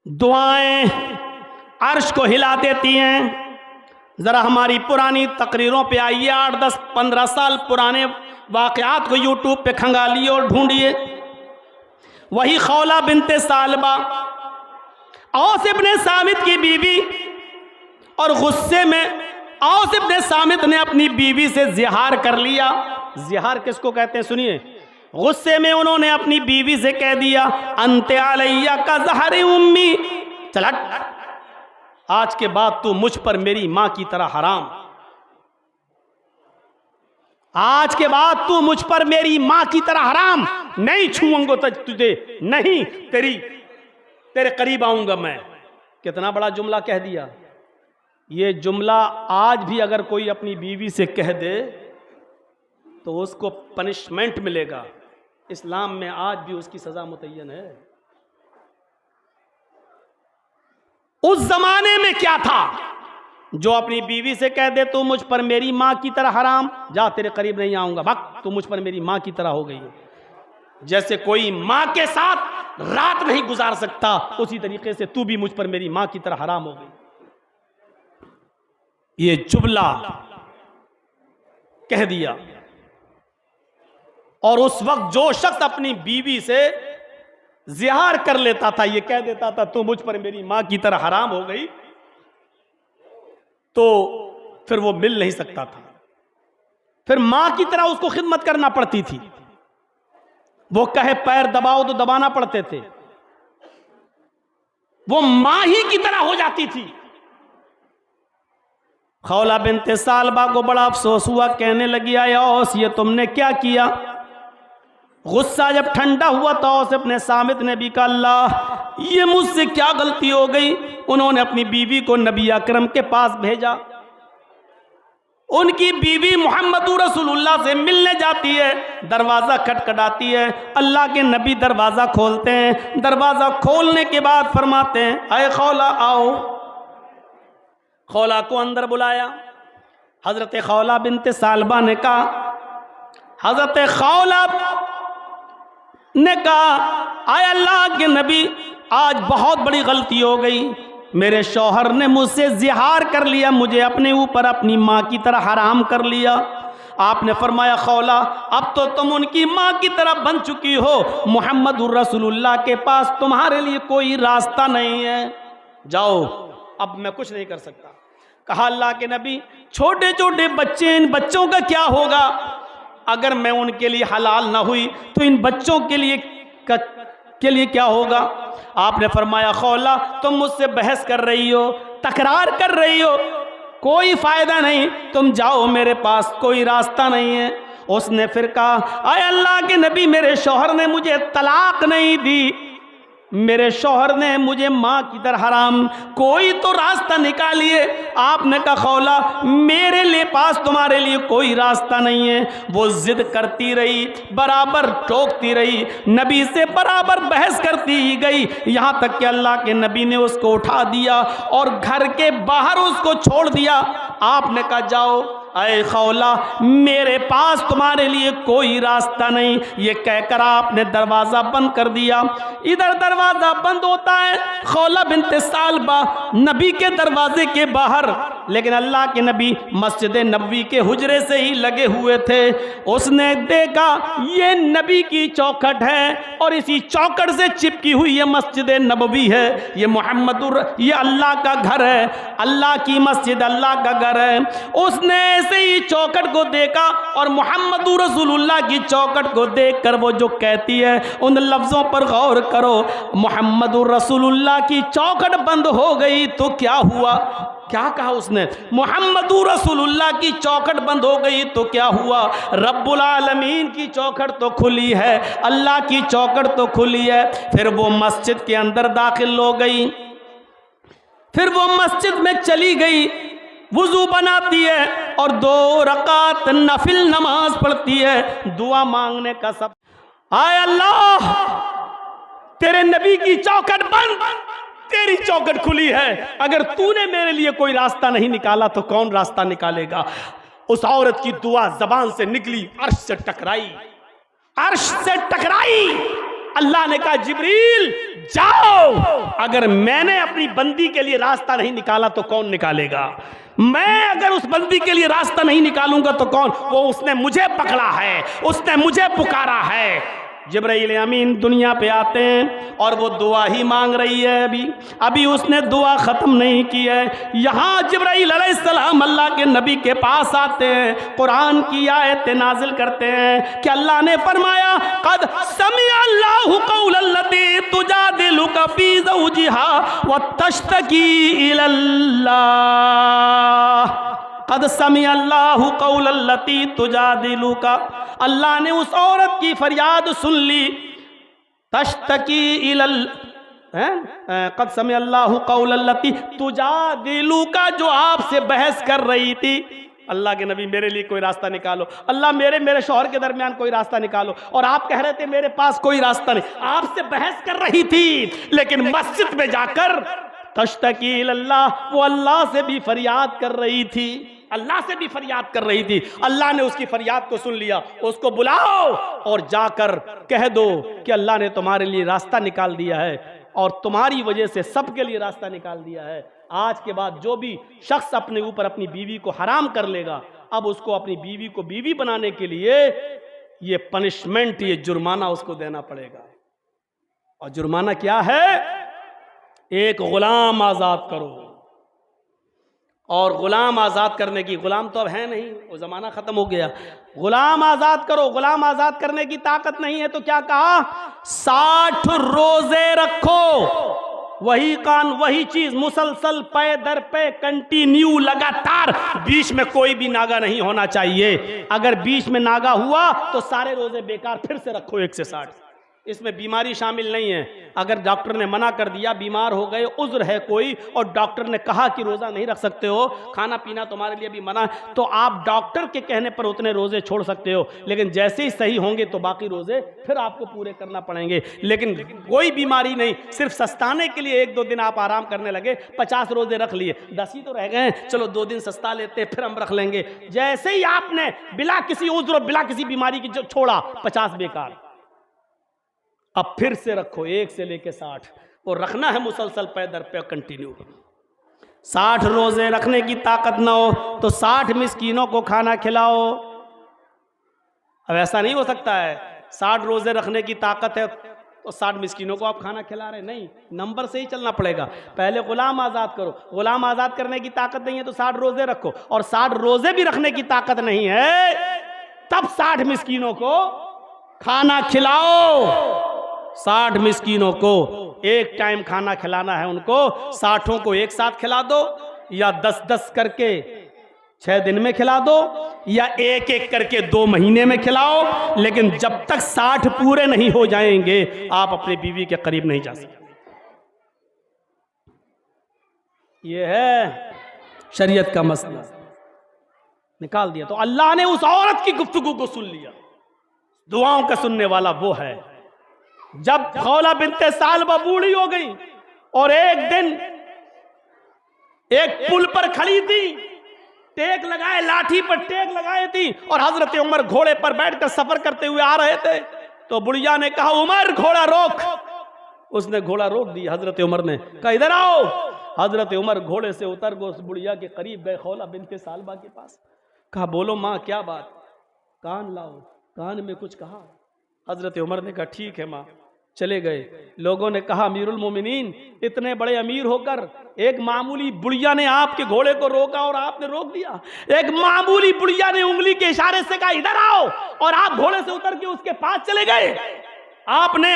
दुआएं अर्श को हिला देती हैं। ज़रा हमारी पुरानी तकरीरों पे आइए, 8, 10, 15 साल पुराने वाक़यात को यूट्यूब पे खंगालिए और ढूंढिए। वही खौला बिनते सालबा, औस इब्ने सामित की बीवी, और गुस्से में औस इब्ने सामित ने अपनी बीवी से ज़िहार कर लिया। ज़िहार किसको कहते हैं सुनिए। गुस्से में उन्होंने अपनी बीवी से कह दिया, अंते अलैया का ज़हरी उम्मी, चल हट, आज के बाद तू मुझ पर मेरी मां की तरह हराम। आज के बाद तू मुझ पर मेरी मां की तरह हराम, नहीं छूऊंगा तुझे, नहीं तेरे करीब आऊंगा मैं। कितना बड़ा जुमला कह दिया। ये जुमला आज भी अगर कोई अपनी बीवी से कह दे तो उसको पनिशमेंट मिलेगा। इस्लाम में आज भी उसकी सजा मुतय्यन है। उस जमाने में क्या था, जो अपनी बीवी से कह दे तू मुझ पर मेरी मां की तरह हराम, जा तेरे करीब नहीं आऊंगा, भग, तू मुझ पर मेरी मां की तरह हो गई है। जैसे कोई मां के साथ रात नहीं गुजार सकता, उसी तरीके से तू भी मुझ पर मेरी मां की तरह हराम हो गई। ये जुमला कह दिया। और उस वक्त जो शख्स अपनी बीवी से ज़िहार कर लेता था, ये कह देता था तू मुझ पर मेरी मां की तरह हराम हो गई, तो फिर वो मिल नहीं सकता था। फिर मां की तरह उसको खिदमत करना पड़ती थी। वो कहे पैर दबाओ तो दबाना पड़ते थे। वो मां ही की तरह हो जाती थी। खौला बिनते सालबा को बड़ा अफसोस हुआ, कहने लगी, आए औस, ये तुमने क्या किया। गुस्सा जब ठंडा हुआ तो औस अपने सामित ने भी कहा, अल्लाह, ये मुझसे क्या गलती हो गई। उन्होंने अपनी बीवी को नबी अकरम के पास भेजा। उनकी बीवी मोहम्मद रसूलुल्लाह से मिलने जाती है, दरवाज़ा खटखटाती है। अल्लाह के नबी दरवाज़ा खोलते हैं। दरवाज़ा खोलने के बाद फरमाते हैं, अय खौला आओ। खौला को अंदर बुलाया। हजरत खौला बिनते सालबा ने कहा, हजरत खौला ने कहा, आय अल्लाह के नबी, आज बहुत बड़ी गलती हो गई। मेरे शौहर ने मुझसे ज़िहार कर लिया, मुझे अपने ऊपर अपनी माँ की तरह हराम कर लिया। आपने फरमाया, खौला, अब तो तुम उनकी माँ की तरह बन चुकी हो। मोहम्मद रसूलुल्लाह के पास तुम्हारे लिए कोई रास्ता नहीं है, जाओ, अब मैं कुछ नहीं कर सकता। कहा, अल्लाह के नबी, छोटे छोटे बच्चे, इन बच्चों का क्या होगा। अगर मैं उनके लिए हलाल ना हुई तो इन बच्चों के लिए क्या होगा। आपने फरमाया, खौला, तुम मुझसे बहस कर रही हो, तकरार कर रही हो, कोई फायदा नहीं, तुम जाओ, मेरे पास कोई रास्ता नहीं है। उसने फिर कहा, आय अल्लाह के नबी, मेरे शौहर ने मुझे तलाक नहीं दी, मेरे शौहर ने मुझे माँ की तरह हराम, कोई तो रास्ता निकालिए। आपने कहा, खौला, मेरे लिए पास तुम्हारे लिए कोई रास्ता नहीं है। वो जिद करती रही, बराबर टोकती रही, नबी से बराबर बहस करती ही गई, यहाँ तक कि अल्लाह के नबी ने उसको उठा दिया और घर के बाहर उसको छोड़ दिया। आपने कहा, जाओ, अय खौला, मेरे पास तुम्हारे लिए कोई रास्ता नहीं। ये कहकर आपने दरवाज़ा बंद कर दिया। इधर दरवाज़ा बंद होता है, खौला बिनते सालबा नबी के दरवाजे के बाहर, लेकिन अल्लाह के नबी मस्जिद नबवी के हुजरे से ही लगे हुए थे। उसने देखा ये नबी की चौखट है और इसी चौखट से चिपकी हुई ये मस्जिद नबवी है, ये ये अल्लाह का घर है, अल्लाह की मस्जिद अल्लाह का घर है। उसने ऐसे ही चौखट को देखा और मोहम्मद रसूलुल्लाह की चौखट को देखकर वो जो कहती है, उन लफ्ज़ों पर गौर करो, मोहम्मद रसूलुल्लाह की चौखट बंद हो गई तो क्या हुआ। क्या कहा उसने, मोहम्मद रसूलुल्लाह की चौखट बंद हो गई तो क्या हुआ। रब्बुल आलमीन की चौखट तो खुली है, अल्लाह की चौखट तो खुली है। फिर वो मस्जिद के अंदर दाखिल हो गई, फिर वो मस्जिद में चली गई, वुजू बनाती है और 2 रकात नफिल नमाज पढ़ती है, दुआ मांगने का सब। आय अल्लाह, तेरे नबी की चौखट बंद, तेरी चौखट खुली है, अगर तूने मेरे लिए कोई रास्ता नहीं निकाला तो कौन रास्ता निकालेगा। उस औरत की दुआ जबान से निकली, अर्श से टकराई, अर्श से टकराई। अल्लाह ने कहा जिब्रील जाओ, अगर मैंने अपनी बंदी के लिए रास्ता नहीं निकाला तो कौन निकालेगा? मैं अगर उस बंदी के लिए रास्ता नहीं निकालूंगा तो कौन? वो उसने मुझे पकड़ा है, उसने मुझे पुकारा है। जिब्राइल अमीन दुनिया पे आते हैं और वो दुआ ही मांग रही है। अभी उसने दुआ ख़त्म नहीं की है। यहाँ जिब्राइल अलैहिस्सलाम अल्लाह के नबी के पास आते हैं, कुरान की आयत नाजिल करते हैं कि अल्लाह ने फरमाया क़द समिअ अल्लाहु क़ौलल्लती तुजादिलुका फ़ी ज़ौजिहा व तश्तकी इलल्लाह। क़द समिअ अल्लाहु क़ौलल्लती तुजादिलुका, अल्लाह ने उस औरत की फरियाद सुन ली। तश्तकी इलल, क़द समिअ अल्लाहु क़ौलल्लती तुजादिलुका, जो आपसे बहस कर रही थी। अल्लाह के नबी मेरे लिए कोई रास्ता निकालो, अल्लाह मेरे शौहर के दरमियान कोई रास्ता निकालो। और आप कह रहे थे मेरे पास कोई रास्ता नहीं, आपसे बहस कर रही थी, लेकिन मस्जिद में जाकर तश्तकी इलल्लाह, वो अल्लाह से भी फरियाद कर रही थी, अल्लाह से भी फरियाद कर रही थी। अल्लाह ने उसकी फरियाद को सुन लिया। उसको बुलाओ और जाकर कह दो कि अल्लाह ने तुम्हारे लिए रास्ता निकाल दिया है और तुम्हारी वजह से सबके लिए रास्ता निकाल दिया है। आज के बाद जो भी शख्स अपने ऊपर अपनी बीवी को हराम कर लेगा, अब उसको अपनी बीवी को बीवी बनाने के लिए ये पनिशमेंट, ये जुर्माना उसको देना पड़ेगा। और जुर्माना क्या है? एक गुलाम आज़ाद करो। और गुलाम आज़ाद करने की, गुलाम तो अब है नहीं, वो ज़माना ख़त्म हो गया। गुलाम आज़ाद करो, गुलाम आज़ाद करने की ताकत नहीं है तो क्या कहा? 60 रोज़े रखो। वही चीज़ मुसलसल पे दर पे कंटिन्यू लगातार, बीच में कोई भी नागा नहीं होना चाहिए। अगर बीच में नागा हुआ तो सारे रोज़े बेकार, फिर से रखो 1 से 60। इसमें बीमारी शामिल नहीं है। अगर डॉक्टर ने मना कर दिया, बीमार हो गए, उज़्र है कोई, और डॉक्टर ने कहा कि रोज़ा नहीं रख सकते हो, खाना पीना तुम्हारे लिए भी मना, तो आप डॉक्टर के कहने पर उतने रोज़े छोड़ सकते हो। लेकिन जैसे ही सही होंगे तो बाकी रोज़े फिर आपको पूरे करना पड़ेंगे। लेकिन कोई बीमारी नहीं, सिर्फ सस्ताने के लिए 1-2 दिन आप आराम करने लगे, 50 रोज़े रख लिए, 10 ही तो रह गए, चलो 2 दिन सस्ता लेते फिर हम रख लेंगे। जैसे ही आपने बिला किसी उज़्र, बिला किसी बीमारी की छोड़ा, 50 बेकार। अब फिर से रखो 1 से लेके 60, और रखना है मुसलसल पे दर पे कंटिन्यू। 60 रोजे रखने की ताकत ना हो तो 60 मिस्कीनों को खाना खिलाओ। अब ऐसा नहीं हो सकता है 60 रोजे रखने की ताकत है तो 60 मिस्कीनों को आप खाना खिला रहे, नहीं, नंबर से ही चलना पड़ेगा। पहले गुलाम आज़ाद करो, गुलाम आज़ाद करने की ताकत नहीं है तो 60 रोजे रखो, और 60 रोजे भी रखने की ताकत नहीं है तब 60 मिस्कीनों को खाना खिलाओ। 60 मिस्कीनों को एक टाइम खाना खिलाना है उनको, 60 को एक साथ खिला दो, या 10-10 करके 6 दिन में खिला दो, या 1-1 करके 2 महीने में खिलाओ। लेकिन जब तक 60 पूरे नहीं हो जाएंगे आप अपनी बीवी के करीब नहीं जा सकते। ये है शरीयत का मसला, निकाल दिया। तो अल्लाह ने उस औरत की गुफ्तगू को सुन लिया। दुआओं का सुनने वाला वो है। जब खौला बिनते सालबा बूढ़ी हो गई और एक दिन एक पुल पर खड़ी थी, टेक लगाए, लाठी पर टेक लगाए थी, और हजरत उमर घोड़े पर बैठकर सफर करते हुए आ रहे थे, तो बुढ़िया ने कहा उमर घोड़ा रोक। उसने घोड़ा रोक दिया। हजरत उमर ने कहा इधर आओ। हजरत उमर घोड़े से उतर गए, उस बुढ़िया के करीब गए, खौला बिनते सालबा के पास। कहा बोलो माँ क्या बात? कान लाओ, कान में कुछ कहा। हजरत उमर ने कहा ठीक है माँ। चले गए। लोगों ने कहा अमीरुल मोमिनीन, इतने बड़े अमीर होकर एक मामूली बुढ़िया ने आपके घोड़े को रोका और आपने रोक दिया। एक मामूली बुढ़िया ने उंगली के इशारे से कहा इधर आओ, और आप घोड़े से उतर के उसके पास चले गए। आपने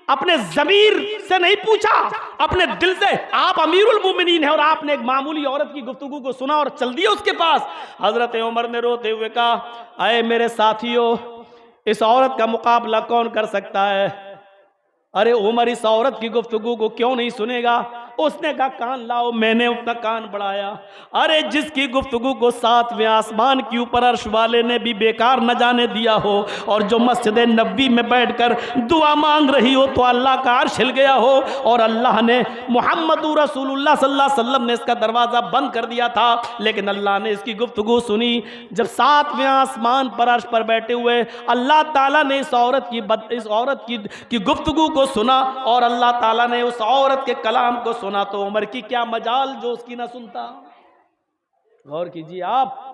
अपने ज़मीर से नहीं पूछा, अपने दिल से। आप अमीरुल मोमिनीन है और आपने एक मामूली औरत की गुफ्तगू को सुना और चल दिया उसके पास। हजरत उमर ने रोते हुए कहा अरे मेरे साथियों, इस औरत का मुकाबला कौन कर सकता है? अरे उमर इस औरत की गुफ्तगू को क्यों नहीं सुनेगा? उसने कहा कान लाओ, मैंने अपना कान बढ़ाया। अरे जिसकी गुफ्तगू को 7वें आसमान के ऊपर अर्श वाले ने भी बेकार न जाने दिया हो, और जो मस्जिद नबी में बैठकर दुआ मांग रही हो तो अल्लाह का अर्श हिल गया हो, और अल्लाह ने मोहम्मद रसूलुल्लाह सल्लल्लाहु अलैहि वसल्लम ने इसका दरवाज़ा बंद कर दिया था, लेकिन अल्लाह ने इसकी गुफ्तगू सुनी। जब 7वें आसमान पर अर्श पर बैठे हुए अल्लाह ताला ने इस औरत की गुफ्तगू को सुना, और अल्लाह ताला ने उस औरत के कलाम को सुना, तो उमर की क्या मजाल जो उसकी ना सुनता। गौर कीजिए आप,